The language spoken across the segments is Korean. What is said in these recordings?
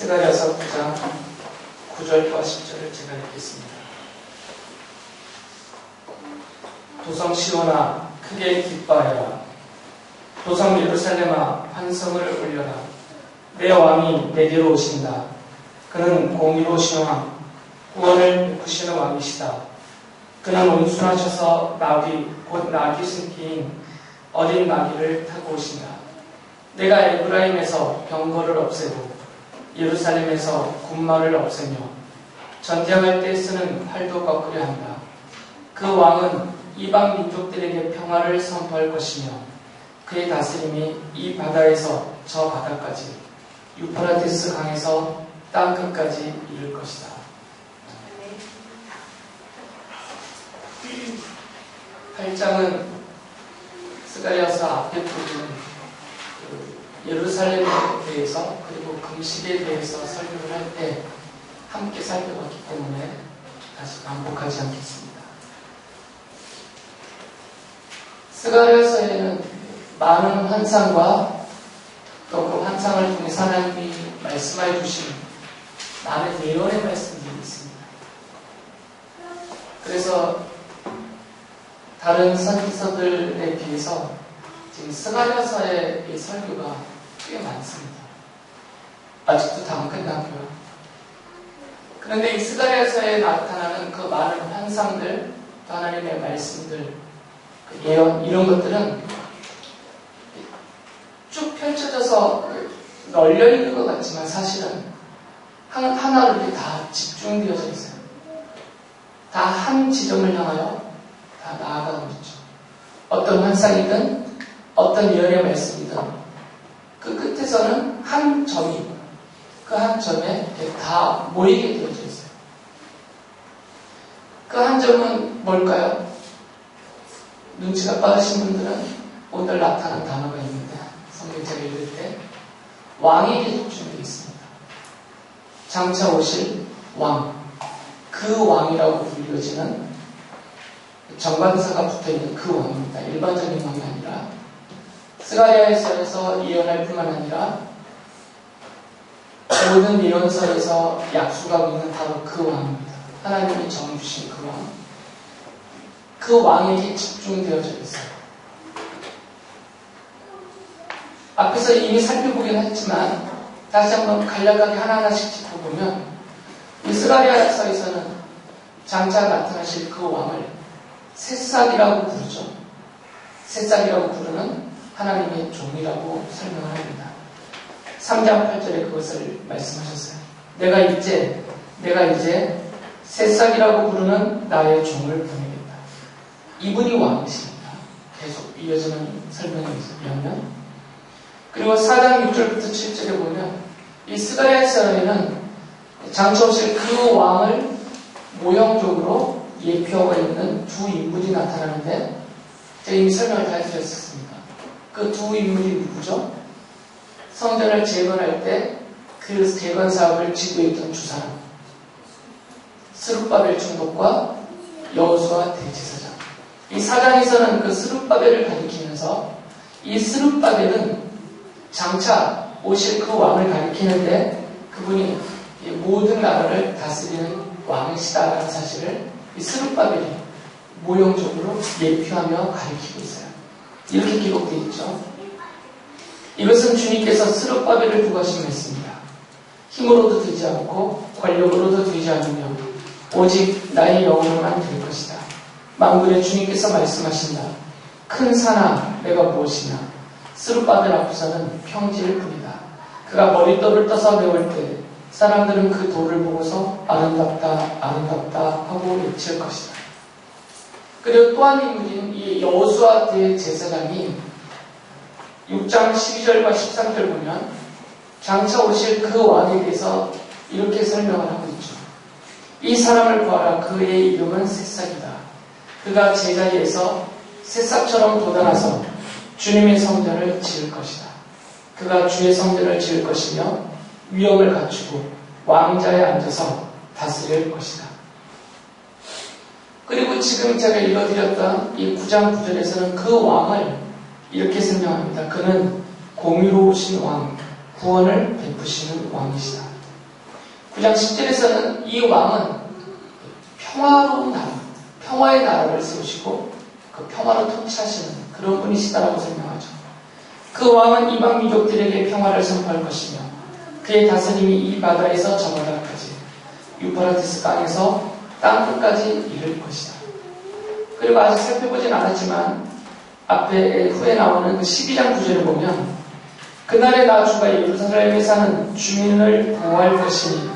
스가랴서 9장 9절과 10절을 제가 읽겠습니다. 도성 시온아 크게 기뻐하여라. 도성 예루살렘아 환성을 울려라. 내 왕이 내게로 오신다. 그는 공의로 신왕 구원을 베푸시는 왕이시다. 그는 온순하셔서 나귀 곧 나귀 승기인 어린 나귀를 타고 오신다. 내가 에브라임에서 병거를 없애고 예루살렘에서 군마를 없애며 전쟁할 때 쓰는 활도 꺾으려 한다. 그 왕은 이방 민족들에게 평화를 선포할 것이며 그의 다스림이 이 바다에서 저 바다까지 유프라테스 강에서 땅 끝까지 이를 것이다. 8장은 스가랴서 앞에 부분은 예루살렘에 대해서 그리고 금식에 대해서 설명을 할 때 함께 살펴봤기 때문에 다시 반복하지 않겠습니다. 스가랴서에는 많은 환상과 또 그 환상을 통해 하나님이 말씀해 주신 많은 예언의 말씀들이 있습니다. 그래서 다른 선지서들에 비해서 지금 스가랴서의 이 설교가 꽤 많습니다. 아직도 다 안 끝났고요. 그런데 이 스가랴서에 나타나는 그 많은 환상들, 또 하나님의 말씀들, 그 예언 이런 것들은 쭉 펼쳐져서 널려 있는 것 같지만 사실은 하나로 이렇게 다 집중되어져 있어요. 다 한 지점을 향하여 다 나아가고 있죠. 어떤 환상이든 어떤 예언의 말씀이든 그 끝에서는 한 점이 그 한 점에 다 모이게 되어져 있어요. 그 한 점은 뭘까요? 눈치가 빠르신 분들은 오늘 나타난 단어가 있는데 성경책을 읽을 때 왕에게 집중되어 있습니다. 장차 오실 왕, 그 왕이라고 불려지는 정관사가 붙어있는 그 왕입니다. 일반적인 왕이 아니라 스가랴서에서 예언할 뿐만 아니라 모든 예언서에서 약속하고 있는 바로 그 왕입니다. 하나님이 정해주신 그 왕. 그 왕에게 집중되어져 있어요. 앞에서 이미 살펴보긴 했지만 다시 한번 간략하게 하나하나씩 짚어보면 이 스가랴서에서는 장차 나타나실 그 왕을 새싹이라고 부르죠. 새싹이라고 부르는 하나님의 종이라고 설명을 합니다. 3장 8절에 그것을 말씀하셨어요. 내가 이제 새싹이라고 부르는 나의 종을 보내겠다. 이분이 왕이십니다. 계속 이어지는 설명에 의하면. 그리고 4장 6절부터 7절에 보면 이 스가랴서에는 장차 오실 그 왕을 모형적으로 예표하고 있는 두 인물이 나타나는데 제가 이미 설명을 다 해드렸습니다. 그 두 인물이 누구죠? 성전을 재건할 때 그 재건 사업을 지도했던 두 사람 스룹바벨 총독과 여호수아 대제사장. 이 4장에서는 그 스룹바벨을 가리키면서 이 스룹바벨은 장차 오실 그 왕을 가리키는데 그분이 모든 나라를 다스리는 왕이시다라는 사실을 이 스룹바벨이 모형적으로 예표하며 가리키고 있어요. 이렇게 기록되어 있죠. 이것은 주님께서 스룹바벨을 두고 하신 말씀입니다. 힘으로도 되지 않고 권력으로도 되지 않으며 오직 나의 영으로만 될 것이다. 만군의 주님께서 말씀하신다. 큰 산아 내가 무엇이냐. 스룹바벨 앞에서는 평지일 뿐이다. 그가 머릿돌을 떠서 메울 때 사람들은 그 돌을 보고서 아름답다 아름답다 하고 외칠 것이다. 그리고 또 한 인물인 이 여호수아 대제사장이 6장 12절과 13절 보면 장차 오실 그 왕에 대해서 이렇게 설명을 하고 있죠. 이 사람을 보아라. 그의 이름은 새싹이다. 그가 제자리에서 새싹처럼 돋아나서 주님의 성전을 지을 것이다. 그가 주의 성전을 지을 것이며 위엄을 갖추고 왕자에 앉아서 다스릴 것이다. 그리고 지금 제가 읽어드렸던 이 9장 9절에서는 그 왕을 이렇게 설명합니다. 그는 공의로우신 왕, 구원을 베푸시는 왕이시다. 9장 10절에서는 이 왕은 평화로운 나라, 평화의 나라를 세우시고 그 평화로 통치하시는 그런 분이시다라고 설명하죠. 그 왕은 이방 민족들에게 평화를 선포할 것이며 그의 다스림이 이 바다에서 저 바다까지 유프라테스 강에서 땅 끝까지 이를 것이다. 그리고 아직 살펴보진 않았지만 앞에 후에 나오는 그 12장 9절을 보면 그날에 나 주가 예루살렘에 사는 주민을 보호할 것이니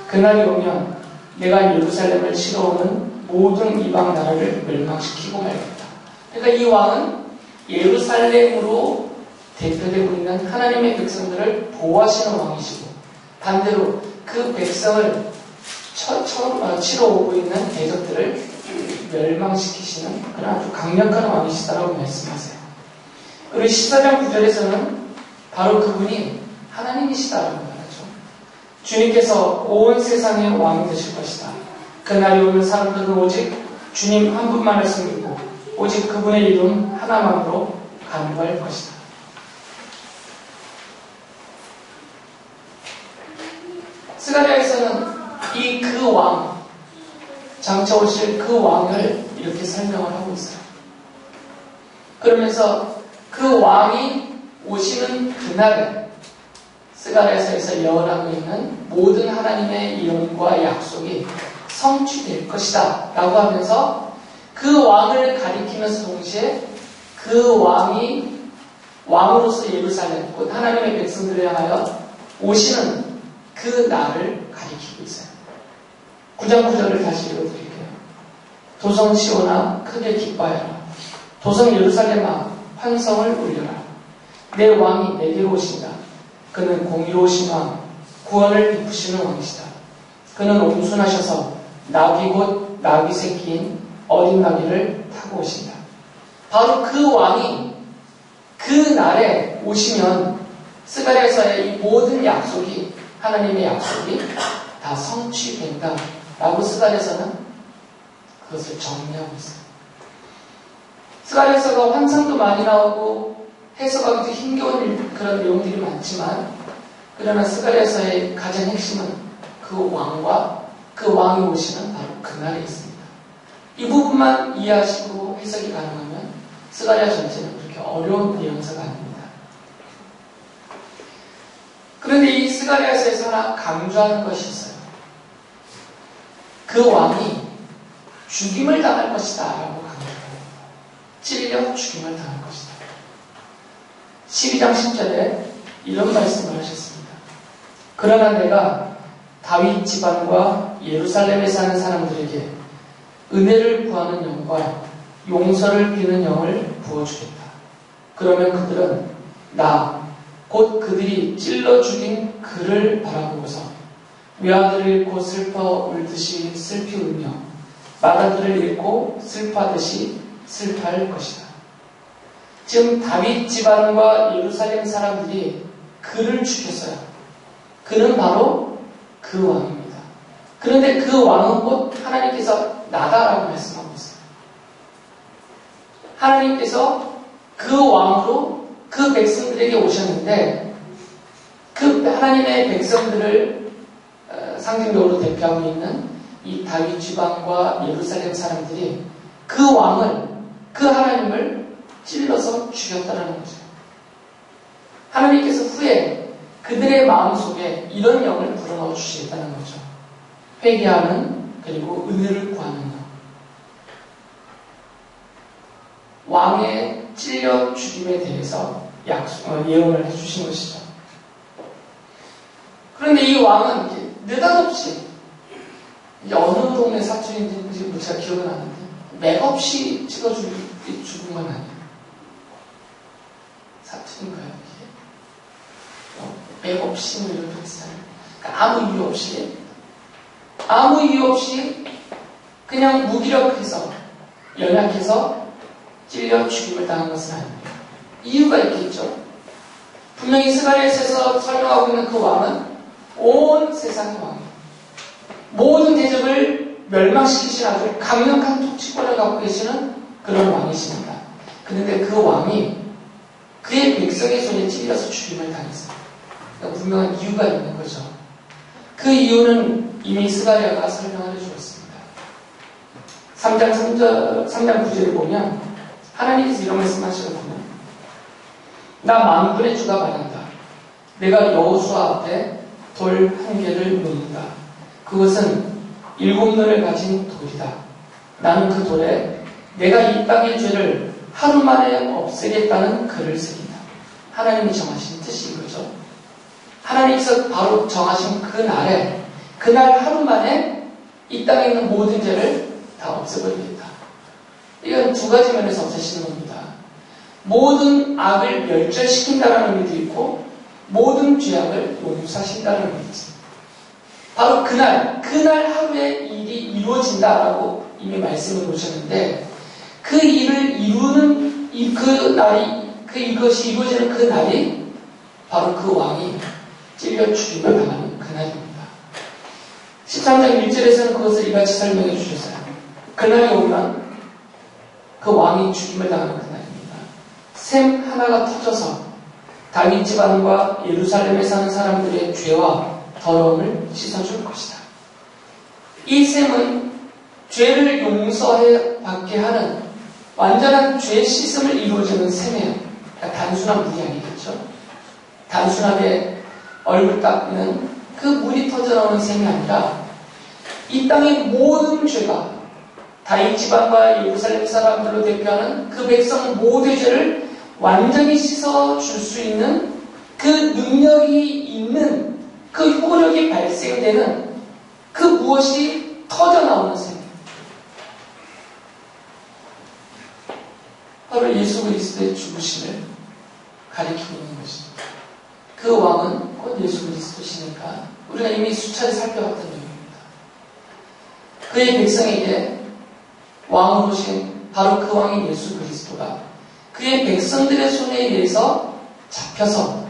그날이 오면 내가 예루살렘을 치러오는 모든 이방 나라를 멸망시키고 말겠다. 그러니까 이 왕은 예루살렘으로 대표되고 있는 하나님의 백성들을 보호하시는 왕이시고 반대로 그 백성을 치러오고 있는 대적들을 멸망시키시는 그런 아주 강력한 왕이시다라고 말씀하세요. 그리고 14장 9절에서는 바로 그분이 하나님이시다라고 말하죠. 주님께서 온 세상의 왕이 되실 것이다. 그날이 오면 사람들은 오직 주님 한 분만을 섬기고 오직 그분의 이름 하나만으로 간구할 것이다. 스가랴에서는 이 그 왕, 장차 오실 그 왕을 이렇게 설명을 하고 있어요. 그러면서 그 왕이 오시는 그날에 스가랴서에서 예언하고 있는 모든 하나님의 예언과 약속이 성취될 것이다 라고 하면서 그 왕을 가리키면서 동시에 그 왕이 왕으로서 예루살렘 곧 하나님의 백성들을 향하여 오시는 그 날을 가리키고 있어요. 9장 9절을 다시 읽어드릴게요. 도성 시온아 크게 기뻐하여라. 도성 예루살렘아 환성을 울려라. 내 왕이 내게로 오신다. 그는 공의로우신 왕, 구원을 베푸시는 왕이시다. 그는 온순하셔서 나귀 곧 나귀 새끼인 어린 나귀를 타고 오신다. 바로 그 왕이 그 날에 오시면 스가랴서의 이 모든 약속이 하나님의 약속이 다 성취된다 라고 스가랴서는 그것을 정리하고 있어요. 스가랴서가 환상도 많이 나오고 해석하기도 힘겨운 그런 내용들이 많지만 그러나 스가랴서의 가장 핵심은 그 왕과 그 왕이 오시는 바로 그날에 있습니다. 이 부분만 이해하시고 해석이 가능하면 스가랴 전체는 그렇게 어려운 내용서가 아닙니다. 그런데 이 스가랴서에서 하나 강조하는 것이 있어요. 그 왕이 죽임을 당할 것이다 라고 강조합니다. 찔려 죽임을 당할 것이다. 12장 10절에 이런 말씀을 하셨습니다. 그러나 내가 다윗 집안과 예루살렘에 사는 사람들에게 은혜를 구하는 영과 용서를 비는 영을 부어주겠다. 그러면 그들은 나, 곧 그들이 찔러 죽인 그를 바라보고서 외아들을 잃고 슬퍼 울듯이 슬피 울며 맏아들을 잃고 슬퍼하듯이 슬퍼할 것이다. 지금 다윗 집안과 예루살렘 사람들이 그를 죽였어요. 그는 바로 그 왕입니다. 그런데 그 왕은 곧 하나님께서 나다라고 말씀하고 있어요. 하나님께서 그 왕으로 그 백성들에게 오셨는데 그 하나님의 백성들을 상징적으로 대표하고 있는 이 다윗 지방과 예루살렘 사람들이 그 왕을, 그 하나님을 찔러서 죽였다는 거죠. 하나님께서 후에 그들의 마음속에 이런 영을 불어넣어 주시겠다는 거죠. 회개하는 그리고 은혜를 구하는 영. 왕의 찔려 죽임에 대해서 예언을 해주신 것이죠. 그런데 이 왕은 느닷없이 어느 동네 사투리인지 제가 기억은 안 나는데 맥없이 찍어 죽은 건 아니에요. 사투리인가요? 맥없이 뭐 이런 비슷한 그러니까 아무 이유 없이 그냥 무기력해서 연약해서 찔려 죽임을 당한 것은 아닙니다. 이유가 있겠죠. 분명히 스가랴서에서 설명하고 있는 그 왕은 온 세상의 왕이에요. 모든 대적을 멸망시키시는 아주 강력한 통치권을 갖고 계시는 그런 왕이십니다. 그런데 그 왕이 그의 백성의 손에 찔려서 죽임을 당했어요. 그러니까 분명한 이유가 있는 거죠. 그 그 이유는 이미 스가랴가 설명을 해주었습니다. 3장 9절에 보면 하나님께서 이런 말씀하시거든요. 나 만군의 주가 말한다. 내가 여호수아 앞에 돌 한 개를 놓는다. 그것은 7눈을 가진 돌이다. 나는 그 돌에 내가 이 땅의 죄를 하루 만에 없애겠다는 글을 새긴다. 하나님이 정하신 뜻이 이거죠. 하나님께서 바로 정하신 그날에, 그날 하루 만에 이 땅에 있는 모든 죄를 다 없애버리겠다. 이건 두 가지 면에서 없애시는 겁니다. 모든 악을 멸절시킨다는 의미도 있고 모든 죄악을 용서하신다는 의미도 있습니다. 바로 그날 하루에 일이 이루어진다라고 이미 말씀을 놓으셨는데 그 일을 이루는 이것이 이루어지는 그 날이 바로 그 왕이 찔려 죽임을 당하는 그날입니다. 13장 1절에서는 그것을 이같이 설명해 주셨어요. 그날이 오면 그 왕이 죽임을 당하는 그날입니다. 샘 하나가 터져서 다윗 집안과 예루살렘에 사는 사람들의 죄와 더러움을 씻어줄 것이다. 이 샘은 죄를 용서해 받게 하는 완전한 죄 씻음을 이루어주는 샘이에요. 그러니까 단순한 물이 아니겠죠. 단순하게 얼굴 닦는 그 물이 터져나오는 샘이 아니라 이 땅의 모든 죄가 다윗 집안과 예루살렘 사람들로 대표하는 그 백성 모두의 죄를 완전히 씻어줄 수 있는 그 능력이 있는 그 효력이 발생되는 그 무엇이 터져나오는 셈. 바로 예수 그리스도의 죽으심을 가리키고 있는 것입니다. 그 왕은 곧 예수 그리스도시니까 우리가 이미 수차례 살펴봤던 내용입니다. 그의 백성에게 왕으로 오신 바로 그 왕인 예수 그리스도가 그의 백성들의 손에 의해서 잡혀서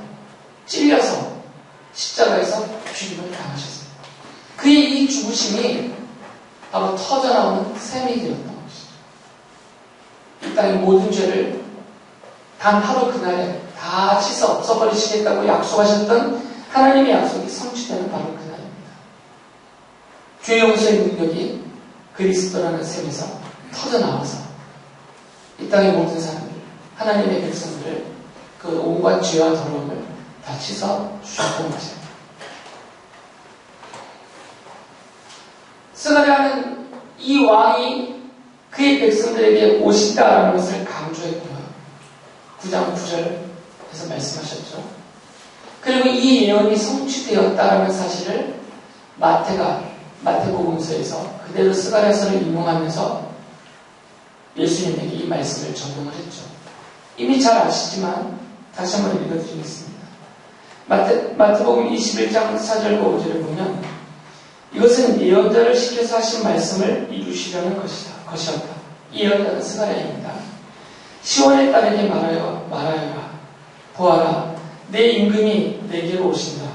찔려서 십자가에서 죽임을 당하셨습니다. 그의 이 죽으심이 바로 터져나오는 샘이 되었던 것이죠. 이 땅의 모든 죄를 단 하루 그날에 다 씻어 없어버리시겠다고 약속하셨던 하나님의 약속이 성취되는 바로 그날입니다. 죄 용서의 능력이 그리스도라는 샘에서 터져나와서 이 땅의 모든 사람들, 하나님의 백성들을 그 온갖 죄와 더러움을 다 씻어 주셨던 것입니다. 스가랴는 이 왕이 그의 백성들에게 오신다라는 것을 강조했고요. 9장 9절에서 말씀하셨죠. 그리고 이 예언이 성취되었다라는 사실을 마태복음서에서 그대로 스가랴서를 인용하면서 예수님에게 이 말씀을 적용을 했죠. 이미 잘 아시지만 다시 한번 읽어드리겠습니다. 마태복음 21장 4절과 5절을 보면 이것은 예언자를 시켜서 하신 말씀을 이루시려는 것이었다. 이 예언자는 스가랴입니다. 시온의 딸에게 말하여라. 보아라, 내 임금이 내게로 오신다.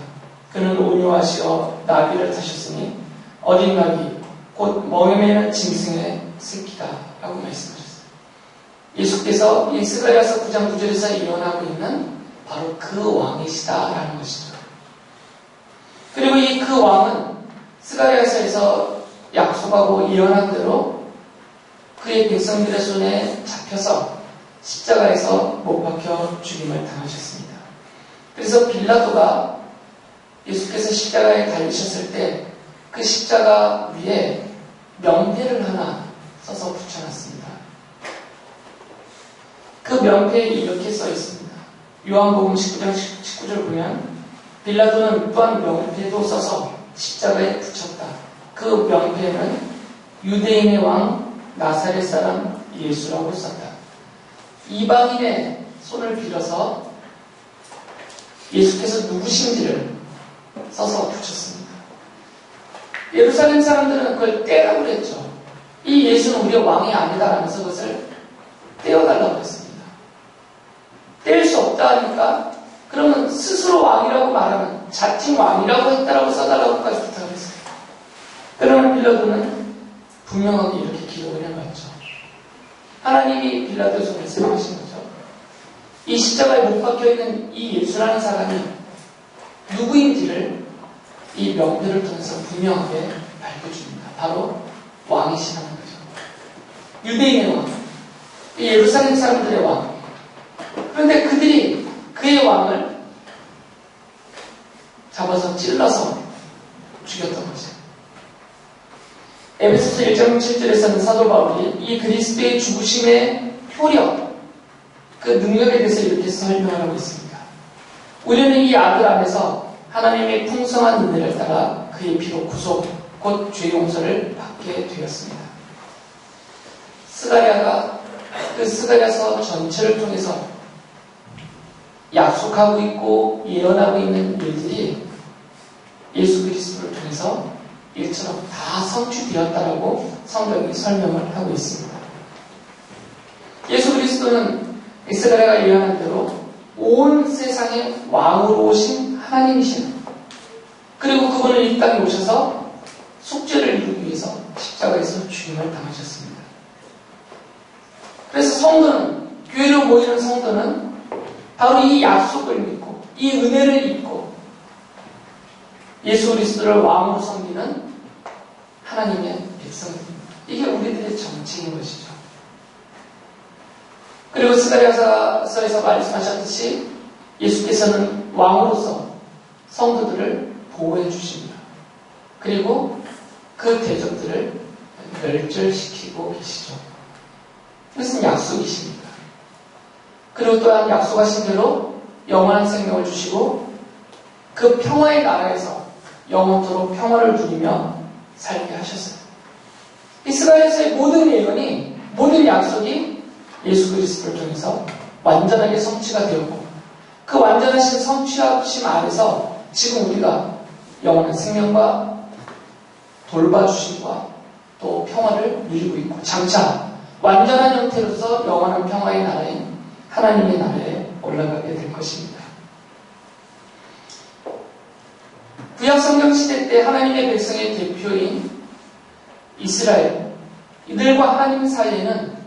그는 온유하시어 나귀를 타셨으니 어린 나귀 곧 멍에매는 짐승의 새끼다 라고 말씀하셨어요. 예수께서 이 스가랴서 9장 9절에서 예언하고 있는 바로 그 왕이시다라는 것이죠. 그리고 이 그 왕은 스가랴서에서 약속하고 예언한 대로 그의 백성들의 손에 잡혀서 십자가에서 못 박혀 죽임을 당하셨습니다. 그래서 빌라도가 예수께서 십자가에 달리셨을 때 그 십자가 위에 명패를 하나 써서 붙여놨습니다. 그 명패에 이렇게 써 있습니다. 요한복음 19장 19절 보면 빌라도는 또한 명패도 써서 십자가에 붙였다. 그 명패는 유대인의 왕 나사렛 사람 예수라고 썼다. 이방인의 손을 빌어서 예수께서 누구신지를 써서 붙였습니다. 예루살렘 사람들은 그걸 떼라고 그랬죠. 이 예수는 우리의 왕이 아니다라면서 그것을 떼어달라고 했습니다. 뗄 수 없다 하니까 그러면 스스로 왕이라고 말하는 자칭 왕이라고 했다라고 써달라고까지 부탁을 했어요. 그러면 빌라도는 분명하게 이렇게 기록을 해놨죠. 하나님이 빌라도의 손을 세우신 거죠. 이 십자가에 못 박혀있는 이 예수라는 사람이 누구인지를 이 명배를 통해서 분명하게 밝혀줍니다. 바로 왕이시라는 거죠. 유대인의 왕, 예루살렘 사람들의 왕. 그런데 그들이 그의 왕을 잡아서 찔러서 죽였던 거죠. 에베소서 1장 7절에서는 사도 바울이 이 그리스도의 죽으심의 효력, 그 능력에 대해서 이렇게 설명을 하고 있습니다. 우리는 이 아들 안에서 하나님의 풍성한 은혜를 따라 그의 피로 구속, 곧 죄 용서를 받게 되었습니다. 스가랴가 그 스가랴서 전체를 통해서 약속하고 있고 예언하고 있는 일들이 예수 그리스도를 통해서 일처럼 다 성취되었다라고 성경이 설명을 하고 있습니다. 예수 그리스도는 스가랴가 예언한 대로 온 세상의 왕으로 오신 하나님이십니다. 그리고 그분은 이 땅에 오셔서 속죄를 이루기 위해서 십자가에서 죽임을 당하셨습니다. 그래서 성도는, 교회로 모이는 성도는 바로 이 약속을 믿고 이 은혜를 입고 예수 그리스도를 왕으로 섬기는 하나님의 백성들입니다. 이게 우리들의 정체인 것이죠. 그리고 스가랴서에서 말씀하셨듯이 예수께서는 왕으로서 성도들을 보호해 주십니다. 그리고 그 대적들을 멸절시키고 계시죠. 그것은 약속이십니다. 그리고 또한 약속하신 대로 영원한 생명을 주시고 그 평화의 나라에서 영원토록 평화를 누리며 살게 하셨어요. 이스라엘에서의 모든 예언이, 모든 약속이 예수 그리스도를 통해서 완전하게 성취가 되었고 그 완전하신 성취하심 아래서 지금 우리가 영원한 생명과 돌봐주심과 또 평화를 누리고 있고 장차 완전한 형태로서 영원한 평화의 나라인 하나님의 나라에 올라가게 될 것입니다. 구약 성경 시대 때 하나님의 백성의 대표인 이스라엘, 이들과 하나님 사이에는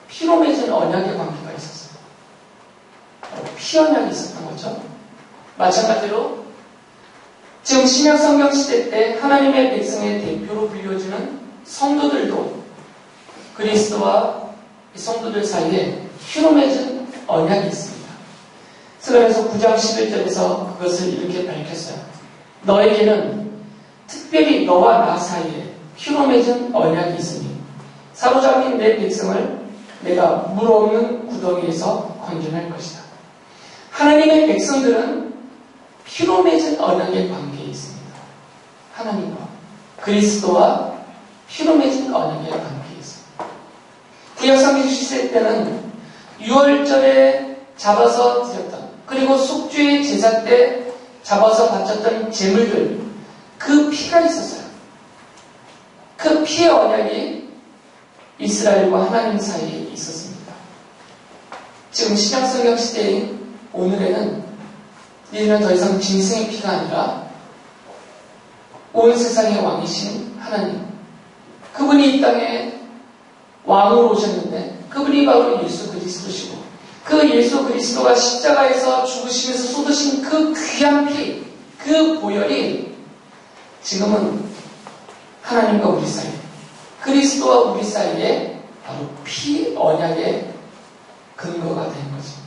피로 맺은 언약의 관계가 있었어요. 피 언약이 있었던 거죠. 마찬가지로 지금 신약 성경 시대 때 하나님의 백성의 대표로 불려지는 성도들도 그리스도와 이 성도들 사이에 피로 맺은 언약이 있습니다. 스가랴서 9장 11절에서 그것을 이렇게 밝혔어요. 너에게는 특별히 너와 나 사이에 피로 맺은 언약이 있으니 사로잡힌 내 백성을 내가 물 없는 구덩이에서 건져낼 것이다. 하나님의 백성들은 피로 맺은 언약의 관계에 있습니다. 하나님과 그리스도와 피로 맺은 언약의 관계에 있습니다. 구약 성경 시대 때는 유월절에 잡아서 드렸던, 그리고 속죄의 제사 때 잡아서 바쳤던 제물들, 그 피가 있었어요. 그 피의 언약이 이스라엘과 하나님 사이에 있었습니다. 지금 신약 성경 시대인 오늘에는 이제는 더 이상 짐승의 피가 아니라 온 세상의 왕이신 하나님, 그분이 이 땅에 왕으로 오셨는데 그분이 바로 예수 그리스도시고 그 예수 그리스도가 십자가에서 죽으시면서 쏟으신 그 귀한 피, 그 보혈이 지금은 하나님과 우리 사이, 그리스도와 우리 사이에 바로 피 언약의 근거가 된 것입니다.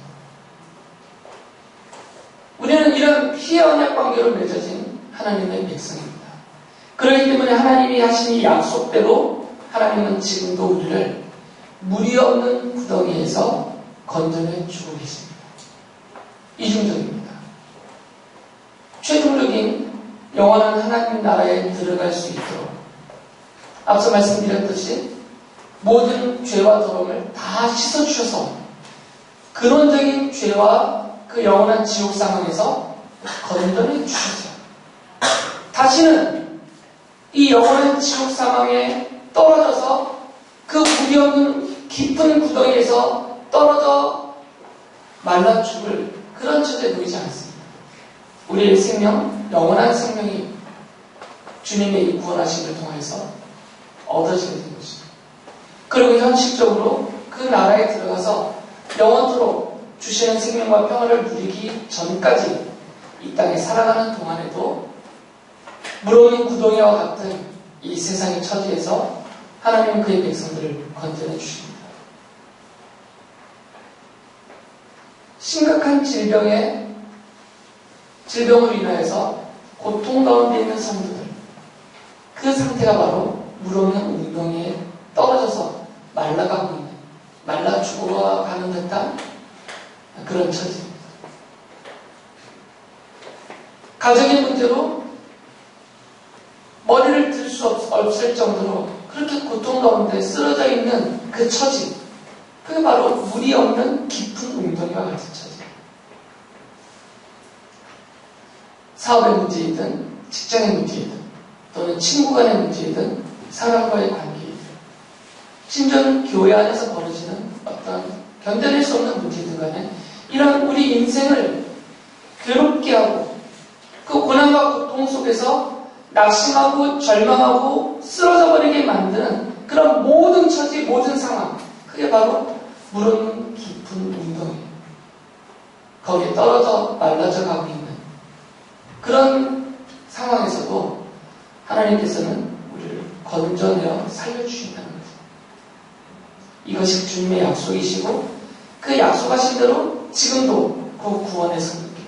우리는 이런 피 언약 관계로 맺어진 하나님의 백성입니다. 그렇기 때문에 하나님이 하신 이 약속대로 하나님은 지금도 우리를 물이 없는 구덩이에서 건져내 주고 계십니다. 이중적입니다. 최종적인 영원한 하나님 나라에 들어갈 수 있도록 앞서 말씀드렸듯이 모든 죄와 더러움을 다 씻어주셔서 근원적인 죄와 그 영원한 지옥 상황에서 건져내 주셨어요. 다시는 이 영원한 지옥 상황에 떨어져서 그 물이 없는 깊은 구덩이에서 떨어져 말라 죽을 그런 처지에 놓이지 않습니다. 우리의 생명, 영원한 생명이 주님의 이 구원하심을 통해서 얻어지게 된 것입니다. 그리고 현실적으로 그 나라에 들어가서 영원토록 주시는 생명과 평화를 누리기 전까지 이 땅에 살아가는 동안에도 물없는 구덩이와 같은 이 세상의 처지에서 하나님은 그의 백성들을 건져내 주십니다. 심각한 질병으로 인하여서 고통 가운데 있는 성도들, 그 상태가 바로 물없는 웅덩이에 떨어져서 말라가고 있는, 말라 죽어가는 듯한 그런 처지입니다. 가정의 문제로 머리를 들 수 없을 정도로 그렇게 고통 가운데 쓰러져 있는 그 처지, 그게 바로 물이 없는 깊은 웅덩이와 같은 처지. 사업의 문제이든 직장의 문제이든 또는 친구 간의 문제이든 사람과의 관계이든 심지어는 교회 안에서 벌어지는 어떤 견뎌낼 수 없는 문제이든 간에 이런 우리 인생을 괴롭게 하고 그 고난과 고통 속에서 낙심하고 절망하고 쓰러져 버리게 만드는 그런 모든 처지, 모든 상황, 그게 바로 물없는 깊은 웅덩이, 거기에 떨어져 말라져 가고 있는 그런 상황에서도 하나님께서는 우리를 건져내어 살려주신다는 거죠. 이것이 주님의 약속이시고 그 약속하신 대로 지금도 그 구원의 손길,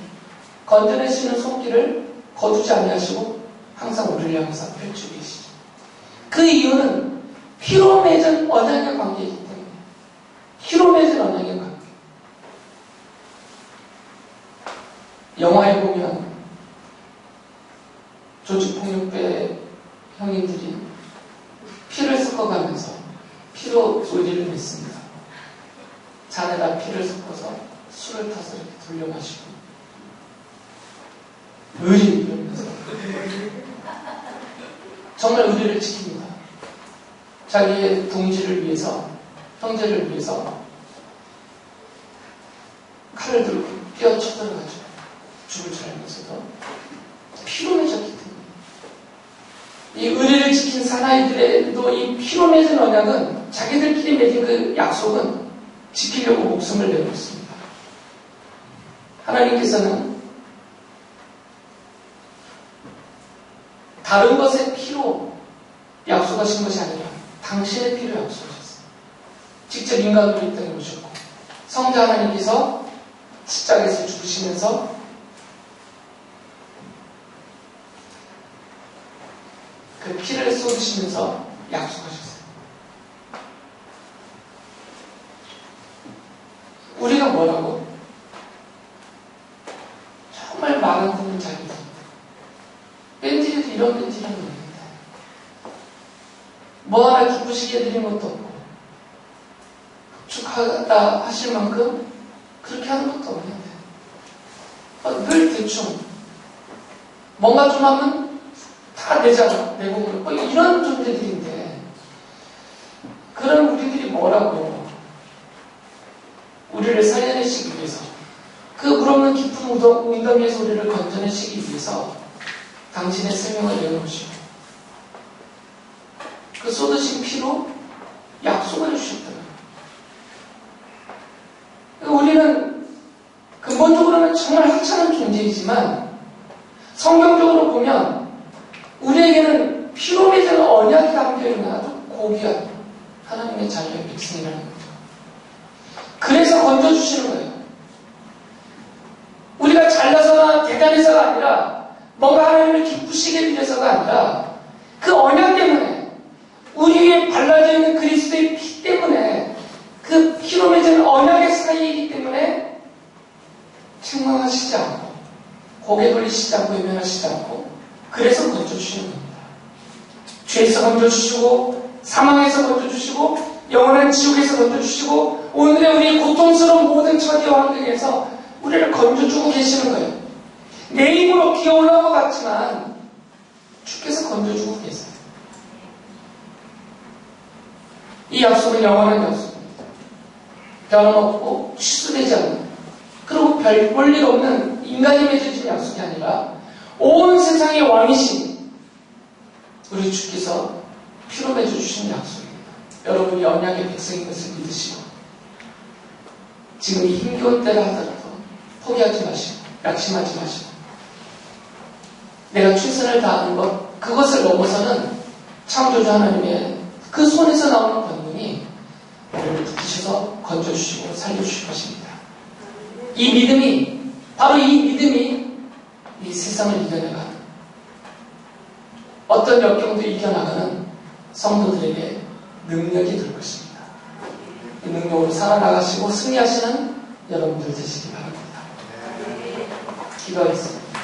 건져낼 수 있는 손길을 거두지 아니하시고 항상 우리를 향해서 펼치고 계시죠. 그 이유는 피로 맺은 언약의 관계이기 때문에. 피로 맺은 언약의 관계. 영화에 보면 조직폭력배 형님들이 피를 섞어가면서 피로 의리를 맺습니다. 잔에다 피를 섞어서 술을 타서 이렇게 돌려 마시고 의리 이러면서 정말 의리를 지킵니다. 자기의 동지를 위해서, 형제를 위해서 칼을 들고 뛰어 쳐들어가죠. 죽을 줄 알면서도 피로 맺었기 때문에. 이 의리를 지킨 사나이들에도 이 피로 맺은 언약은 자기들끼리 맺은 그 약속은 지키려고 목숨을 내고 있습니다. 하나님께서는 다른 것의 피로 약속하신 것이 아니라 당신의 피로 약속하셨어요. 직접 인간으로 이 땅에 오셨고 성자 하나님께서 십자가에서 죽으시면서 그 피를 쏟으시면서 약속하셨어요. 우리가 뭐라고? 정말 말 안 듣는 자기들. 뺀질에도 이런 뺀질은 없는데 뭐 하나 기쁘시게 해드린 것도 없고 축하다 하실 만큼 그렇게 하는 것도 없는데 늘 대충 뭔가 좀 하면 다 내잖아, 내공으로 뭐 이런 존재들인데 그런 우리들이 뭐라고 우리를 살려내시기 위해서 그 물없는 깊은 웅덩이에서 우리를 건져내시기 위해서 당신의 생명을 내어놓으시고 그 쏟으신 피로 약속을 해주셨다는 거예요. 우리는 근본적으로는 정말 하찮은 존재이지만 성경적으로 보면 우리에게는 피로 맺은 언약이 담겨있는 아주 고귀한 하나님의 자녀의 백성이라는 거죠. 그래서 건져주시는 거예요. 우리가 잘나서나 대단해서가 아니라 뭔가 하나님을 기쁘시게 빌려서가 아니라 그 언약 때문에 우리 위에 발라져 있는 그리스도의 피 때문에 그 피로 맺은 언약의 사이이기 때문에 책망하시지 않고 고개 돌리시지 않고 외면하시지 않고 그래서 건져주시는 겁니다. 죄에서 건져주시고 사망에서 건져주시고 영원한 지옥에서 건져주시고 오늘의 우리 고통스러운 모든 처지와 환경에서 우리를 건져주고 계시는 거예요. 내 힘으로 기어 올라온 것 같지만 주께서 건져주고 계세요. 이 약속은 영원한 약속입니다. 변함없고 취소되지 않는 그리고 별 볼일 없는 인간이 맺어진 약속이 아니라 온 세상의 왕이신 우리 주께서 피로 맺어주신 약속입니다. 여러분이 언약의 백성인 것을 믿으시고 지금 이 힘겨운 때를 하더라도 포기하지 마시고 낙심하지 마시고 내가 최선을 다하는 것, 그것을 넘어서는 창조주 하나님의 그 손에서 나오는 권능이 우리를 붙이셔서 건져주시고 살려주실 것입니다. 이 믿음이, 바로 이 믿음이 이 세상을 이겨나가는, 어떤 역경도 이겨나가는 성도들에게 능력이 될 것입니다. 이 능력으로 살아나가시고 승리하시는 여러분들 되시기 바랍니다. 기도하겠습니다.